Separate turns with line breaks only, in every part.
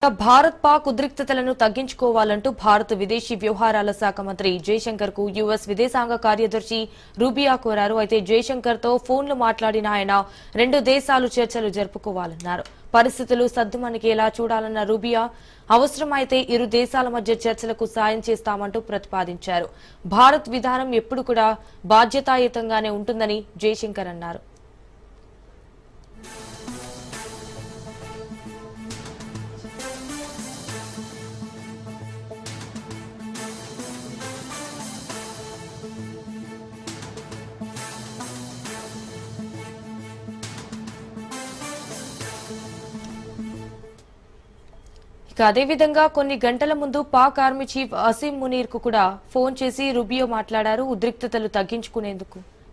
భారత్ పాక్ ఉద్రిక్తతలను తగ్గించుకోవాలంటూ భారత విదేశీ వ్యవహారాల శాఖ మంత్రి జయశంకర్ కు యుఎస్ విదేశాంగ కార్యదర్శి రూబియా కోరారు. అయితే జయశంకర్ తో ఫోన్లో మాట్లాడిన ఆయన రెండు దేశాలు చర్చలు జరుపుకోవాలన్నారు. పరిస్థితులు సద్దుమణిగేలా చూడాలన్న రూబియా అవసరమైతే ఇరు దేశాల మధ్య చర్చలకు సాయం చేస్తామంటూ ప్రతిపాదించారు. భారత్ విధానం ఎప్పుడు కూడా బాధ్యతాయుతంగానే ఉంటుందని జయశంకర్ అన్నారు. అదేవిధంగా కొన్ని గంటల ముందు పాక్ ఆర్మీ చీఫ్ అసీం మునీర్ కు కూడా ఫోన్ చేసి రూబియో మాట్లాడారు. ఉద్రిక్తతలు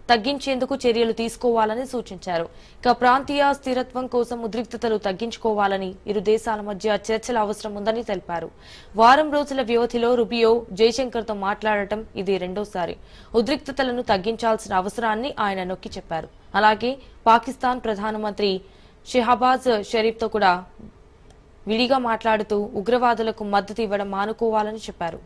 తగ్గించేందుకు చర్యలు తీసుకోవాలని సూచించారు. ఇక ప్రాంతీయ స్థిరత్వం కోసం ఉద్రిక్తతలు తగ్గించుకోవాలని ఇరు దేశాల మధ్య చర్చల అవసరం ఉందని తెలిపారు. వారం రోజుల వ్యవధిలో రూబియో జయశంకర్ తో మాట్లాడటం ఇది రెండోసారి. ఉద్రిక్తతలను తగ్గించాల్సిన అవసరాన్ని ఆయన నొక్కి చెప్పారు. అలాగే పాకిస్తాన్ ప్రధానమంత్రి షెహబాజ్ షరీఫ్ తో కూడా విడిగా మాట్లాడుతూ ఉగ్రవాదులకు మద్దతు ఇవ్వడం మానుకోవాలని చెప్పారు.